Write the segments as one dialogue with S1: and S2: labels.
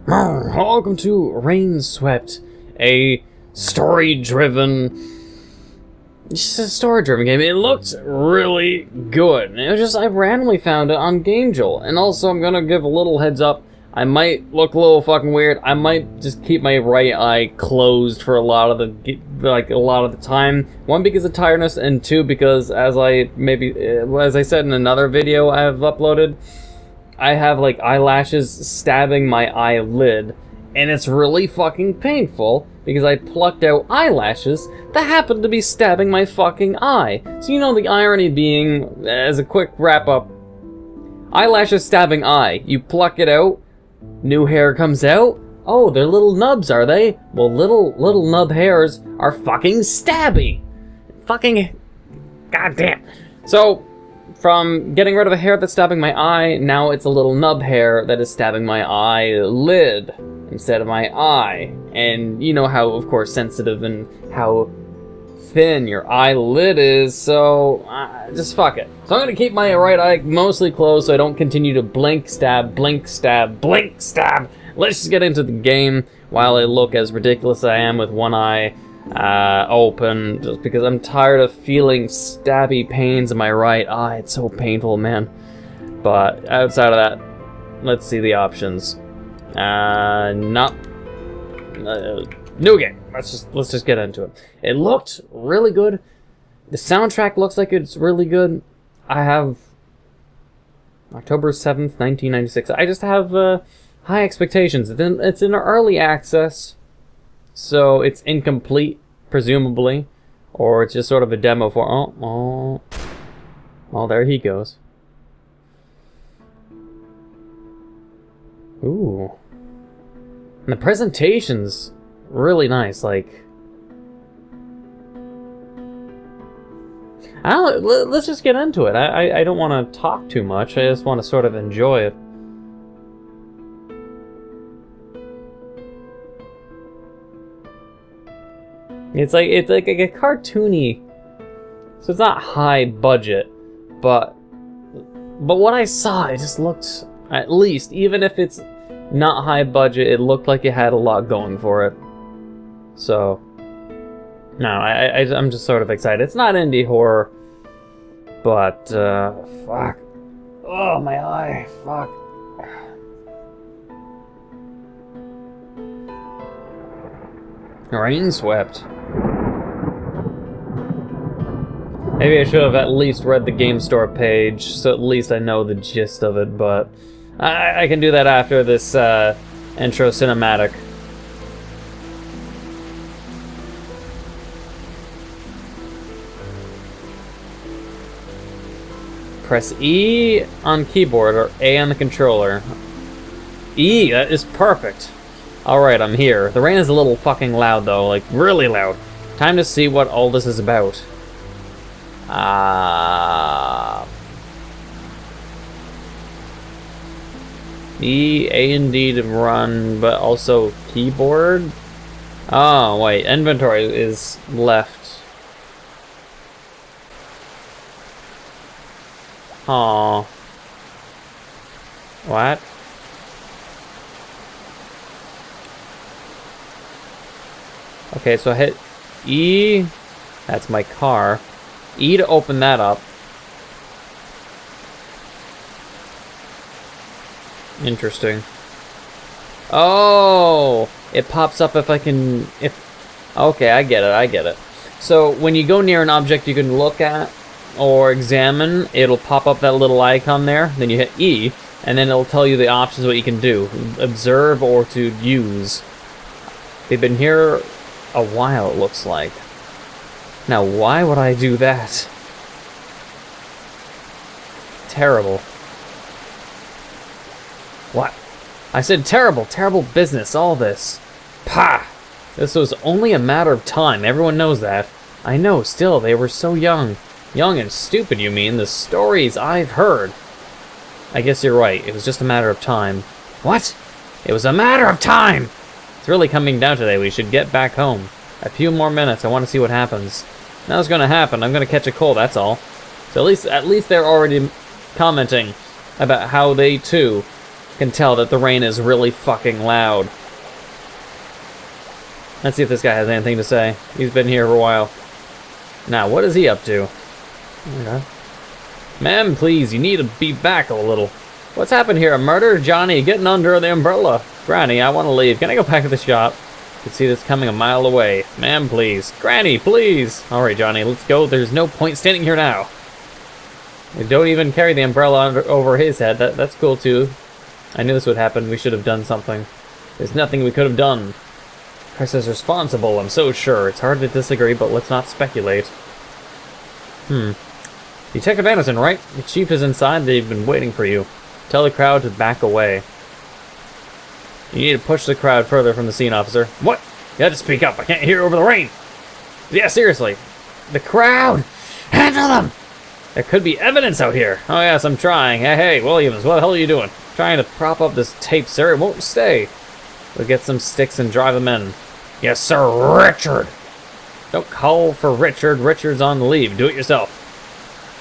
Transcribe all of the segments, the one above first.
S1: Welcome to Rainswept, a story-driven game. It looked really good. It was just, I randomly found it on GameJolt. And also, I'm gonna give a little heads up. I might look a little fucking weird. I might just keep my right eye closed for a lot of the time. One, because of tiredness, and two, because as I said in another video I've uploaded, I have like eyelashes stabbing my eyelid, and it's really fucking painful because I plucked out eyelashes that happened to be stabbing my fucking eye. So you know the irony being, as a quick wrap up, eyelashes stabbing eye. You pluck it out, new hair comes out. Oh, they're little nubs, are they? Well, little nub hairs are fucking stabby. Fucking goddamn. So, from getting rid of a hair that's stabbing my eye, now it's a little nub hair that is stabbing my eyelid instead of my eye. And you know how, of course, sensitive and how thin your eyelid is, so just fuck it. So I'm gonna keep my right eye mostly closed so I don't continue to blink, stab, blink, stab, blink, stab. Let's just get into the game while I look as ridiculous as I am with one eye open, just because I'm tired of feeling stabby pains in my right eye. It's so painful, man. But outside of that, let's see the options. New game. Let's just get into it. It looked really good. The soundtrack looks like it's really good. I have October 7th, 1996. I just have high expectations. It's in early access, so it's incomplete, presumably, or it's just sort of a demo for. Oh, there he goes. Ooh, and the presentation's really nice. Like, I don't know, let's just get into it. I don't want to talk too much. I just want to sort of enjoy it. It's like a cartoony, so it's not high budget, but what I saw, it just looked, at least, even if it's not high budget, it looked like it had a lot going for it. So, no, I'm just sort of excited. It's not indie horror, but fuck. Oh, my eye, fuck. Rainswept. Maybe I should have at least read the game store page, so at least I know the gist of it, but I can do that after this intro cinematic. Press E on keyboard or A on the controller. E, that is perfect. Alright, I'm here. The rain is a little fucking loud though, like really loud. Time to see what all this is about. E, A and D to run, but also keyboard? Oh, wait, inventory is left. Aw. What? Okay, so I hit E, that's my car. E to open that up. Interesting. Oh, it pops up if I can, okay, I get it. So when you go near an object you can look at or examine, it'll pop up that little icon there, then you hit E, and then it'll tell you the options what you can do. Observe or to use. They've been here a while, it looks like. Now, why would I do that? Terrible. What? I said terrible, terrible business, all this. Pah! This was only a matter of time, everyone knows that. I know, still, they were so young. Young and stupid, you mean? The stories I've heard. I guess you're right, it was just a matter of time. What? It was a matter of time! It's really coming down today, we should get back home. A few more minutes, I want to see what happens. Nothing's gonna happen, I'm gonna catch a cold, that's all. So at least they're already commenting about how they too can tell that the rain is really fucking loud. Let's see if this guy has anything to say. He's been here for a while. Now, what is he up to? Okay. Ma'am, please, you need to be back a little. What's happened here? A murder? Johnny, getting under the umbrella. Granny, I want to leave. Can I go back to the shop? I can see this coming a mile away. Ma'am, please. Granny, please. Alright, Johnny, let's go. There's no point standing here now. And don't even carry the umbrella over his head. That's cool, too. I knew this would happen. We should have done something. There's nothing we could have done. Chris is responsible, I'm so sure. It's hard to disagree, but let's not speculate. Detective Anderson, right? The chief is inside. They've been waiting for you. Tell the crowd to back away. You need to push the crowd further from the scene, officer. What? You have to speak up. I can't hear over the rain. Yeah, seriously. The crowd! Handle them! There could be evidence out here. Oh, yes, I'm trying. Hey, Williams, what the hell are you doing? Trying to prop up this tape, sir. It won't stay. We'll get some sticks and drive them in. Yes, sir, Richard! Don't call for Richard. Richard's on leave. Do it yourself.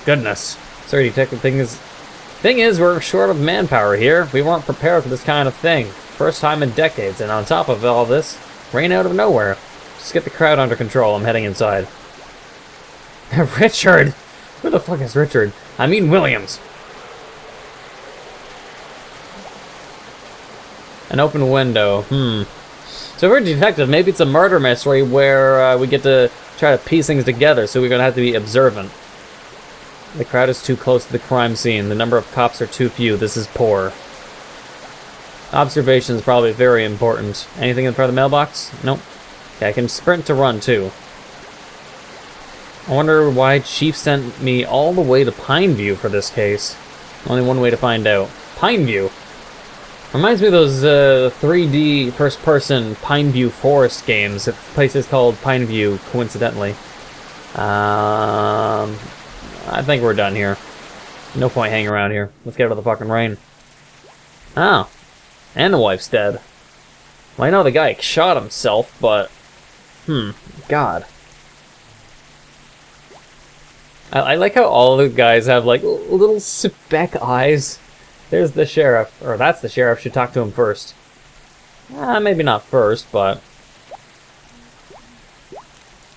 S1: Goodness. Sorry, Detective. Thing is, we're short of manpower here. We weren't prepared for this kind of thing. First time in decades, and on top of all this, rain out of nowhere. Just get the crowd under control. I'm heading inside. Richard! Who the fuck is Richard? I mean Williams. An open window. So if we're a detective, maybe it's a murder mystery where we get to try to piece things together, so we're going to have to be observant. The crowd is too close to the crime scene. The number of cops are too few. This is poor. Observation is probably very important. Anything in front of the mailbox? Nope. Okay, I can sprint to run, too. I wonder why Chief sent me all the way to Pineview for this case. Only one way to find out. Pineview! Reminds me of those 3D first-person Pineview Forest games. The place is called Pineview, coincidentally. I think we're done here. No point hanging around here. Let's get out of the fucking rain. Oh. And the wife's dead. Well, I know the guy shot himself, but... God. I like how all the guys have, like, little speck eyes. There's the sheriff. Or that's the sheriff. Should talk to him first. Maybe not first, but...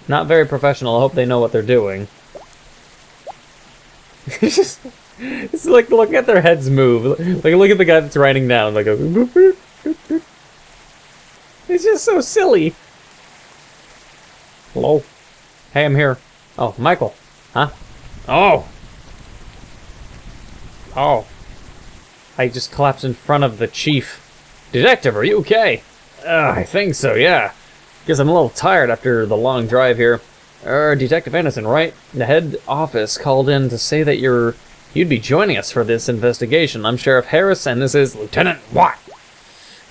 S1: Not very professional. I hope they know what they're doing. It's like, look at their heads move. Like, look at the guy that's writing down. Like, it's just so silly. Hello? Hey, I'm here. Oh, Michael. Huh? Oh! Oh. I just collapsed in front of the chief. Detective, are you okay? I think so, yeah. Guess I'm a little tired after the long drive here. Detective Anderson, right? The head office called in to say that you'd be joining us for this investigation. I'm Sheriff Harris, and this is Lieutenant Watt.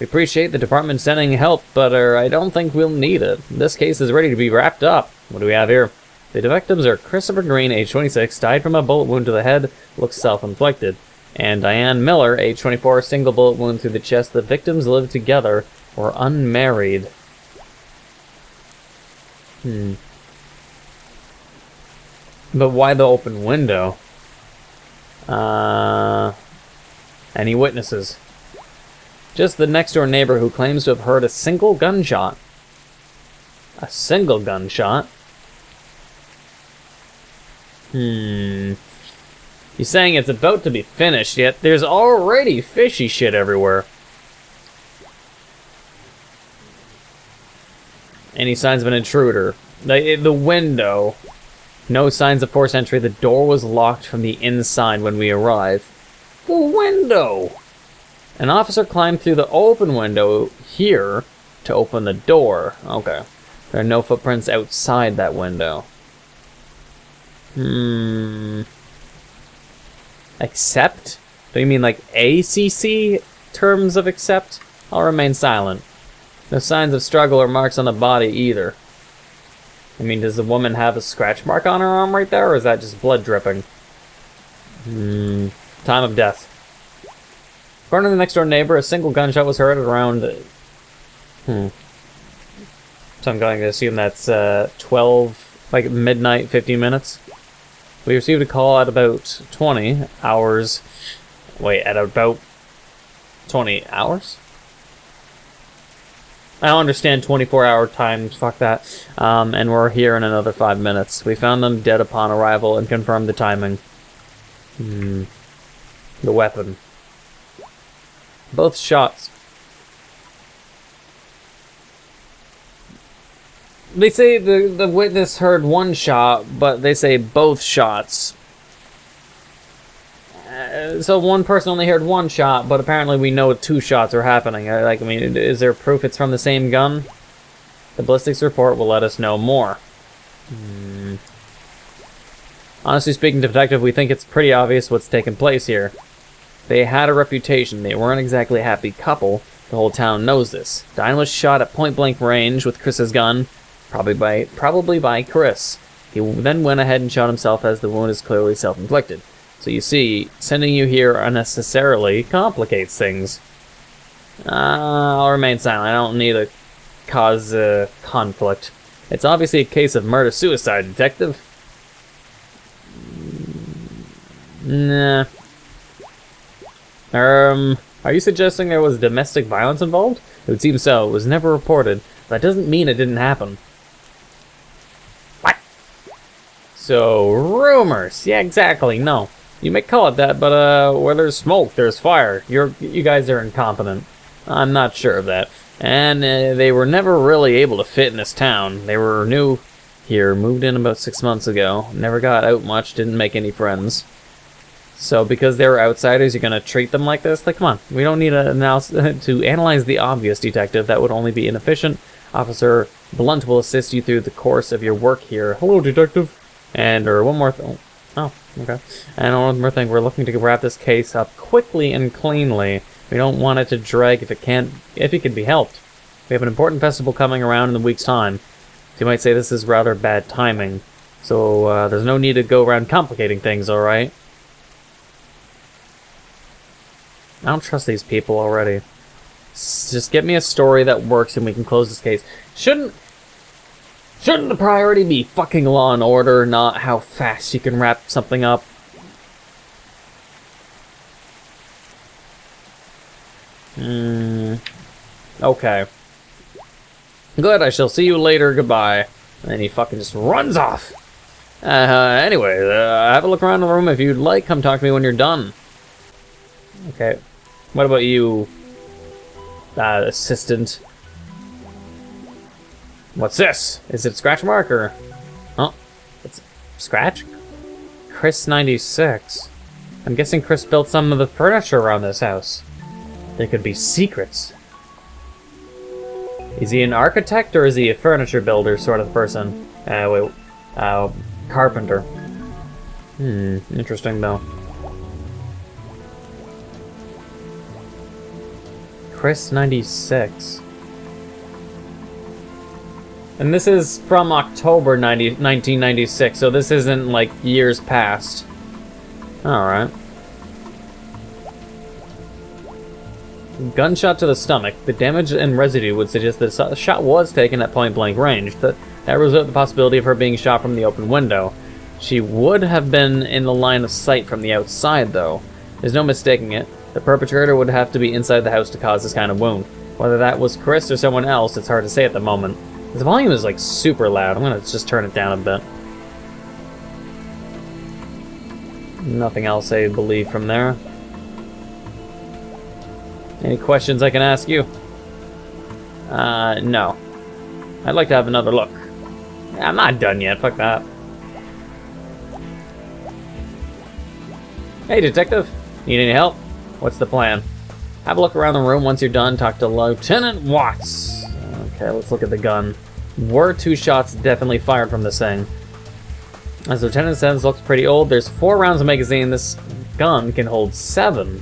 S1: We appreciate the department sending help, but I don't think we'll need it. This case is ready to be wrapped up. What do we have here? The victims are Christopher Green, age 26, died from a bullet wound to the head, looks self-inflicted. And Diane Miller, age 24, single bullet wound through the chest. The victims lived together, were unmarried. But why the open window? Any witnesses? Just the next door neighbor who claims to have heard a single gunshot. A single gunshot? He's saying it's about to be finished, yet there's already fishy shit everywhere. Any signs of an intruder? The window. No signs of forced entry. The door was locked from the inside when we arrived. The window! An officer climbed through the open window here to open the door. Okay. There are no footprints outside that window. Accept? Do you mean like ACC terms of accept? I'll remain silent. No signs of struggle or marks on the body either. I mean, does the woman have a scratch mark on her arm right there, or is that just blood dripping? Time of death. According to the next door neighbor, a single gunshot was heard at around... So I'm going to assume that's 12, like midnight, 15 minutes. We received a call at about 20 hours... Wait, at about 20 hours? I don't understand 24-hour times, fuck that. And we're here in another 5 minutes. We found them dead upon arrival and confirmed the timing. The weapon. Both shots. They say the witness heard one shot, but they say both shots. So one person only heard one shot, but apparently we know 2 shots are happening. I mean, is there proof it's from the same gun? The ballistics report will let us know more. Honestly speaking, Detective, we think it's pretty obvious what's taken place here. They had a reputation. They weren't exactly a happy couple. The whole town knows this. Diane was shot at point-blank range with Chris's gun, probably by Chris. He then went ahead and shot himself, as the wound is clearly self-inflicted. So you see, sending you here unnecessarily complicates things. I'll remain silent. I don't need to cause conflict. It's obviously a case of murder-suicide, Detective. Nah. Are you suggesting there was domestic violence involved? It would seem so. It was never reported. That doesn't mean it didn't happen. What? So, rumors. Yeah, exactly. No. You may call it that, but where there's smoke, there's fire. You guys are incompetent. I'm not sure of that. And they were never really able to fit in this town. They were new here, moved in about 6 months ago. Never got out much, didn't make any friends. So because they were outsiders, you're gonna treat them like this? Like, come on. We don't need to analyze the obvious, Detective. That would only be inefficient. Officer Blunt will assist you through the course of your work here. Hello, Detective. And, one more thing. Oh, okay. And one more thing, we're looking to wrap this case up quickly and cleanly. We don't want it to drag if it can be helped. We have an important festival coming around in a week's time. So you might say this is rather bad timing. So there's no need to go around complicating things, alright? I don't trust these people already. Just get me a story that works and we can close this case. Shouldn't the priority be fucking law and order, not how fast you can wrap something up? Okay. Good, I shall see you later, goodbye. And he fucking just runs off. Anyway, have a look around the room if you'd like. Come talk to me when you're done. Okay. What about you, assistant? What's this? Is it a scratch mark or? Oh, it's scratch? Chris 96. I'm guessing Chris built some of the furniture around this house. There could be secrets. Is he an architect or is he a furniture builder sort of person? Carpenter. Interesting though. Chris 96. And this is from October 1996, so this isn't like years past. Alright. Gunshot to the stomach. The damage and residue would suggest that the shot was taken at point-blank range. That rules out the possibility of her being shot from the open window. She would have been in the line of sight from the outside, though. There's no mistaking it. The perpetrator would have to be inside the house to cause this kind of wound. Whether that was Chris or someone else, it's hard to say at the moment. The volume is like super loud. I'm gonna just turn it down a bit. Nothing else I believe from there. Any questions I can ask you? No. I'd like to have another look. I'm not done yet, fuck that. Hey, Detective. Need any help? What's the plan? Have a look around the room. Once you're done, talk to Lieutenant Watts. Okay, let's look at the gun. Were 2 shots definitely fired from this thing? As Lieutenant says, looks pretty old. There's 4 rounds of magazine. This gun can hold 7.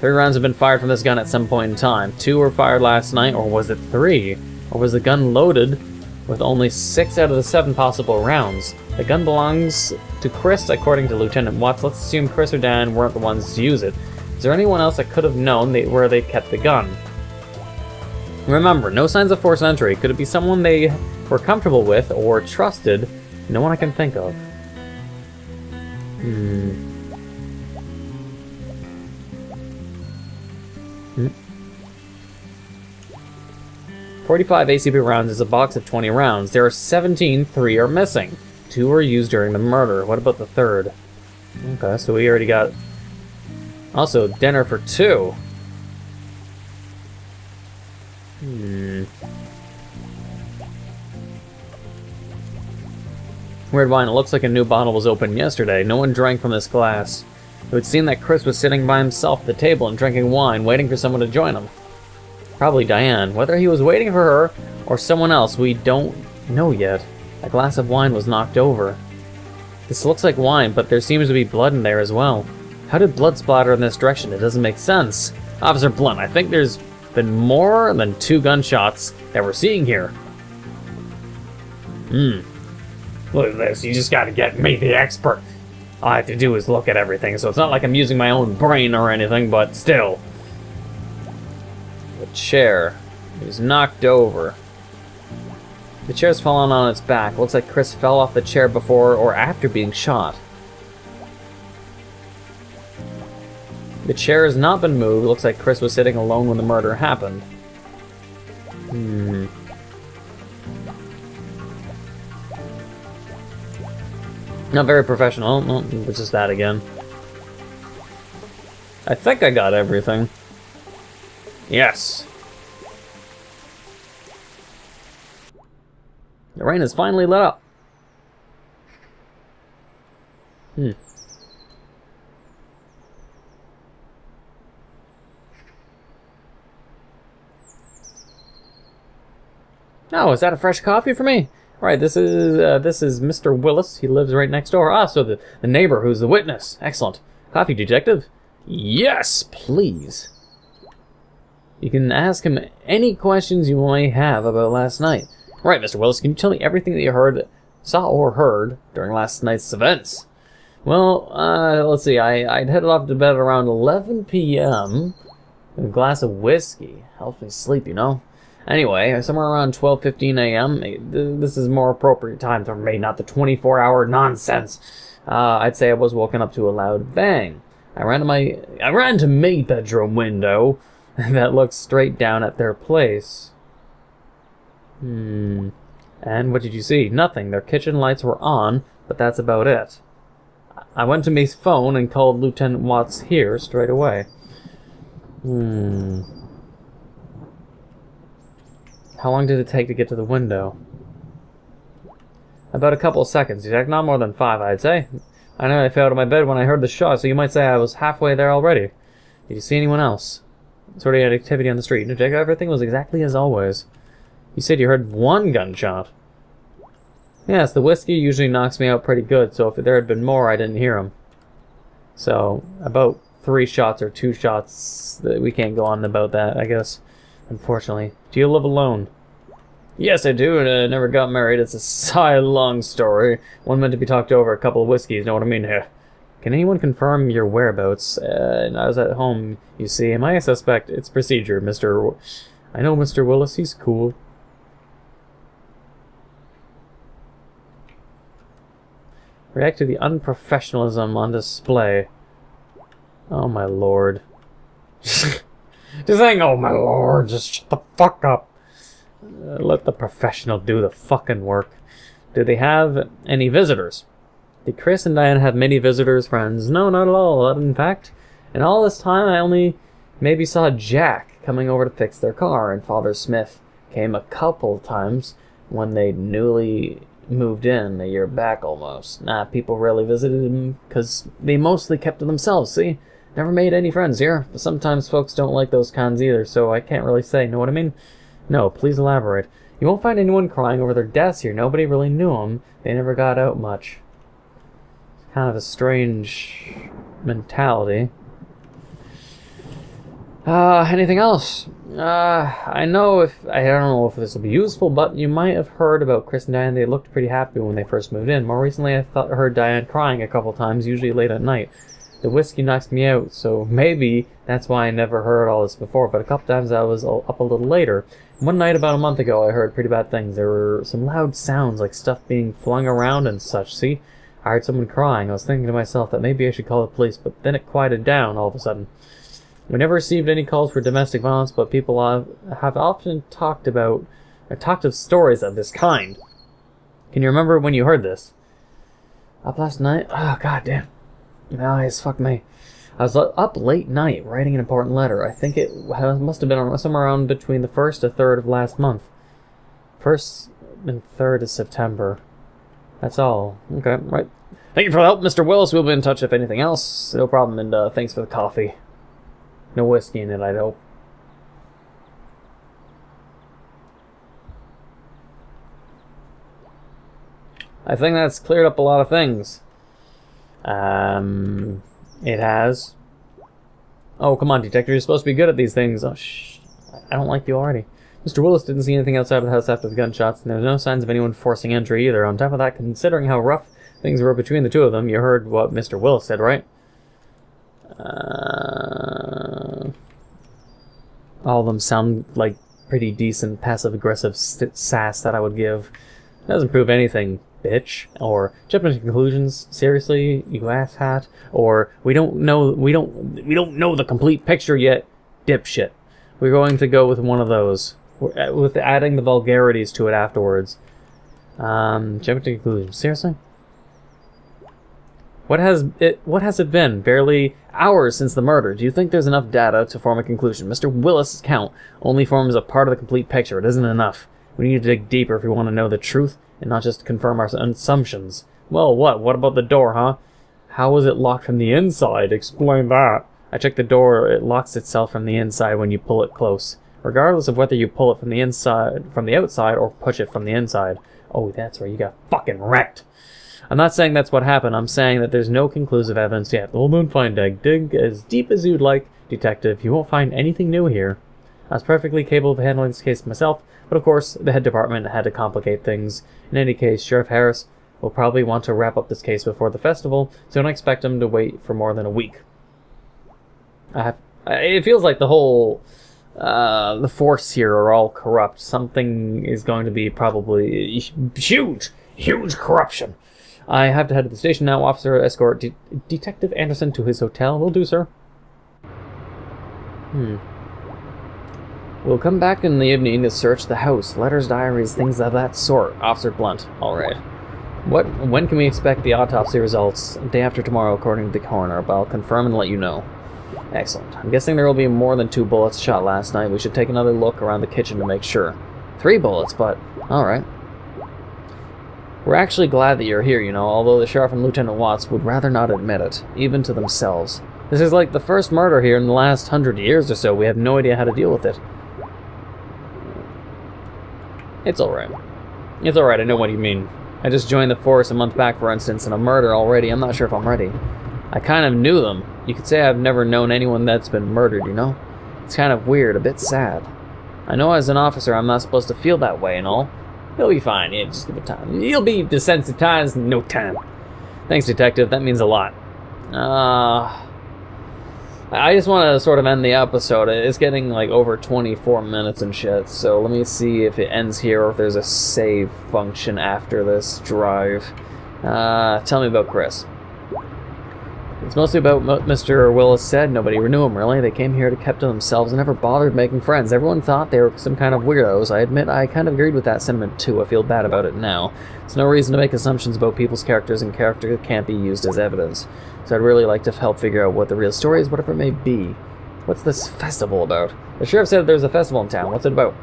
S1: 3 rounds have been fired from this gun at some point in time. 2 were fired last night, or was it 3? Or was the gun loaded with only 6 out of the 7 possible rounds? The gun belongs to Chris, according to Lieutenant Watts. Let's assume Chris or Dan weren't the ones to use it. Is there anyone else that could have known where they kept the gun? Remember, no signs of forced entry. Could it be someone they were comfortable with or trusted? No one I can think of. 45 ACP rounds is a box of 20 rounds. There are 17, 3 are missing. 2 were used during the murder. What about the third? Okay, so we already got... Also, dinner for 2. Weird wine. It looks like a new bottle was opened yesterday. No one drank from this glass. It would seem that Chris was sitting by himself at the table and drinking wine, waiting for someone to join him. Probably Diane. Whether he was waiting for her or someone else, we don't know yet. A glass of wine was knocked over. This looks like wine, but there seems to be blood in there as well. How did blood splatter in this direction? It doesn't make sense. Officer Blunt, I think there's been more than 2 gunshots that we're seeing here. Look at this, you just gotta get me, the expert. All I have to do is look at everything, so it's not like I'm using my own brain or anything, but still. The chair is knocked over. The chair's fallen on its back. Looks like Chris fell off the chair before or after being shot. The chair has not been moved. Looks like Chris was sitting alone when the murder happened. Not very professional. No, it's just that again. I think I got everything. Yes. The rain has finally let up. Oh, is that a fresh coffee for me? Right, this is Mr. Willis. He lives right next door. Ah, so the neighbor who's the witness. Excellent. Coffee, detective? Yes, please. You can ask him any questions you may have about last night. Right, Mr. Willis, can you tell me everything that you saw or heard during last night's events? Well, let's see. I'd headed off to bed around 11 p.m. with a glass of whiskey. Helps me sleep, you know. Anyway, somewhere around 12:15 a.m., this is more appropriate time for me, not the 24-hour nonsense. I'd say I was woken up to a loud bang. I ran to my bedroom window that looked straight down at their place. And what did you see? Nothing. Their kitchen lights were on, but that's about it. I went to my phone and called Lieutenant Watts here straight away. How long did it take to get to the window? About a couple of seconds. Not more than 5, I'd say. I know I fell out of my bed when I heard the shot, so you might say I was halfway there already. Did you see anyone else? Sort of activity on the street. No, Jacob, everything was exactly as always. You said you heard 1 gunshot. Yes, the whiskey usually knocks me out pretty good, so if there had been more, I didn't hear them. So, about 3 shots or 2 shots, we can't go on about that, I guess. Unfortunately. Do you live alone? Yes, I do, and I never got married. It's a sigh-long story. One meant to be talked over, a couple of whiskeys, know what I mean here. Can anyone confirm your whereabouts? I was at home, you see. Am I a suspect? It's procedure, Mr. I know Mr. Willis, he's cool. React to the unprofessionalism on display. Oh my lord. Just saying, oh my lord, just shut the fuck up. Let the professional do the fucking work. Do they have any visitors? Did Chris and Diane have many visitors, friends? No, not at all. In fact, in all this time, I only maybe saw Jack coming over to fix their car, and Father Smith came a couple times when they newly moved in a year back almost. Nah, people rarely visited him because they mostly kept to themselves, see? Never made any friends here, but sometimes folks don't like those kinds either, so I can't really say, know what I mean? No, please elaborate. You won't find anyone crying over their deaths here. Nobody really knew them. They never got out much. Kind of a strange mentality. Anything else? I don't know if this will be useful, but you might have heard about Chris and Diane. They looked pretty happy when they first moved in. More recently, I heard Diane crying a couple times, usually late at night. The whiskey knocks me out, so maybe that's why I never heard all this before, but a couple times I was up a little later. One night about a month ago, I heard pretty bad things. There were some loud sounds, like stuff being flung around and such, see? I heard someone crying. I was thinking to myself that maybe I should call the police, but then it quieted down all of a sudden. We never received any calls for domestic violence, but people have often talked of stories of this kind. Can you remember when you heard this? Up last night? Oh, goddamn. My eyes, fuck me. I was up late night writing an important letter. I think it must have been somewhere around between the 1st and 3rd of last month. 1st and 3rd of September. That's all. Okay, right. Thank you for the help, Mr. Willis. We'll be in touch if anything else. No problem, and thanks for the coffee. No whiskey in it, I'd hope. I think that's cleared up a lot of things. It has. Oh, come on, detective. You're supposed to be good at these things. Oh, shh. I don't like you already. Mr. Willis didn't see anything outside of the house after the gunshots, and there was no signs of anyone forcing entry either. On top of that, considering how rough things were between the two of them, you heard what Mr. Willis said, right? All of them sound like pretty decent passive-aggressive sass that I would give. Doesn't prove anything, bitch. Or jumping to conclusions. Seriously, you asshat. Or we don't know the complete picture yet, dipshit. We're going to go with one of those, with adding the vulgarities to it afterwards. Jumping to conclusions. Seriously. What has it been? Barely hours since the murder. Do you think there's enough data to form a conclusion? Mr. Willis' count only forms a part of the complete picture. It isn't enough. We need to dig deeper if we want to know the truth and not just confirm our assumptions. Well, what? What about the door, huh? How was it locked from the inside? Explain that. I checked the door. It locks itself from the inside when you pull it close, regardless of whether you pull it from the inside, from the outside, or push it from the inside. Oh, that's where you got fucking wrecked. I'm not saying that's what happened. I'm saying that there's no conclusive evidence yet. Well, then fine, dig as deep as you'd like, detective. You won't find anything new here. I was perfectly capable of handling this case myself, but of course, the head department had to complicate things. In any case, Sheriff Harris will probably want to wrap up this case before the festival, so don't expect him to wait for more than a week. It feels like the whole the force here are all corrupt. Something is going to be probably huge corruption. I have to head to the station now. Officer, escort Detective Anderson to his hotel. Will do, sir. We'll come back in the evening to search the house. Letters, diaries, things of that sort. Officer Blunt. Alright. When can we expect the autopsy results? Day after tomorrow, according to the coroner, but I'll confirm and let you know. Excellent. I'm guessing there will be more than 2 bullets shot last night. We should take another look around the kitchen to make sure. 3 bullets, but... alright. We're actually glad that you're here, you know, although the Sheriff and Lieutenant Watts would rather not admit it, even to themselves. This is like the first murder here in the last 100 years or so. We have no idea how to deal with it. It's alright. It's alright, I know what you mean. I just joined the force a month back, for instance, and a murder already. I'm not sure if I'm ready. I kind of knew them. You could say I've never known anyone that's been murdered, you know? It's kind of weird, a bit sad. I know as an officer I'm not supposed to feel that way and all. You'll be fine, yeah, just give it time. You'll be desensitized in no time. Thanks, Detective, that means a lot. I just want to sort of end the episode. It's getting like over 24 minutes and shit, so let me see if it ends here or if there's a save function after this drive. Tell me about Chris. It's mostly about what Mr. Willis said. Nobody knew him, really. They came here to keep to themselves and never bothered making friends. Everyone thought they were some kind of weirdos. I admit I kind of agreed with that sentiment, too. I feel bad about it now. There's no reason to make assumptions about people's characters, and character can't be used as evidence. So I'd really like to help figure out what the real story is, whatever it may be. What's this festival about? The sheriff said there's a festival in town. What's it about?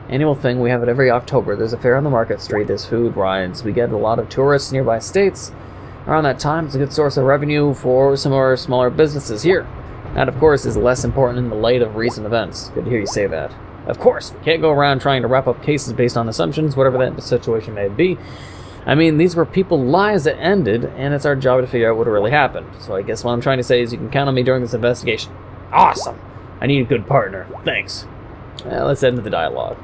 S1: Annual thing. We have it every October. There's a fair on the market street. There's food, rides. We get a lot of tourists nearby states. Around that time, it's a good source of revenue for some of our smaller businesses here. That, of course, is less important in the light of recent events. Good to hear you say that. Of course, can't go around trying to wrap up cases based on assumptions, whatever that situation may be. I mean, these were people's lives that ended, and it's our job to figure out what really happened. So I guess what I'm trying to say is you can count on me during this investigation. Awesome! I need a good partner. Thanks. Let's end the dialogue.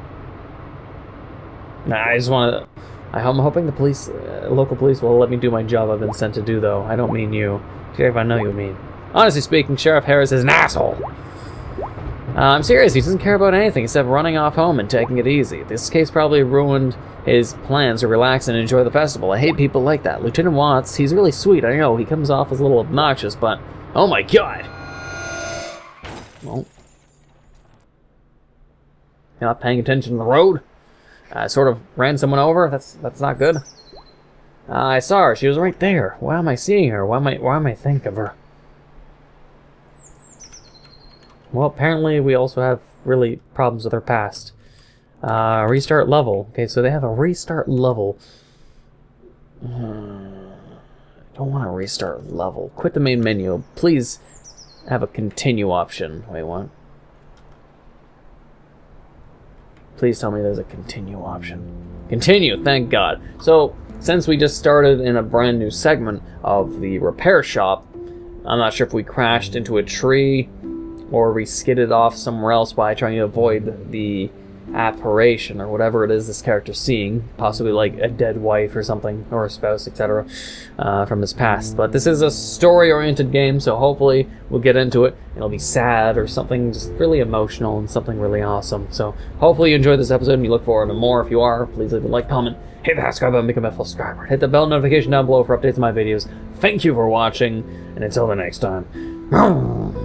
S1: I just want to... I'm hoping the police, local police will let me do my job I've been sent to do, though. I don't mean you. Sheriff, I know you mean. Honestly speaking, Sheriff Harris is an asshole. I'm serious, he doesn't care about anything except running off home and taking it easy. This case probably ruined his plans to relax and enjoy the festival. I hate people like that. Lieutenant Watts, he's really sweet, I know. He comes off as a little obnoxious, but... oh my god! Well, you're not paying attention to the road. I sort of ran someone over. That's not good. I saw her. She was right there. Why am I seeing her? Why am I thinking of her? Well, apparently we also have really problems with our past. Restart level. Okay, so they have a restart level. I don't want to restart level. Quit the main menu. Please have a continue option. Wait, what? Please tell me there's a continue option. Continue, thank God. So, since we just started in a brand new segment of the repair shop, I'm not sure if we crashed into a tree or we skidded off somewhere else by trying to avoid the apparition or whatever it is this character's seeing, possibly like a dead wife or something, or a spouse, etc., from his past. But this is a story-oriented game, so hopefully we'll get into it. It'll be sad or something just really emotional and something really awesome. So hopefully you enjoyed this episode and you look forward to more. If you are, please leave a like, comment, hit the subscribe button, become a full subscriber, hit the bell notification down below for updates on my videos. Thank you for watching, and until the next time.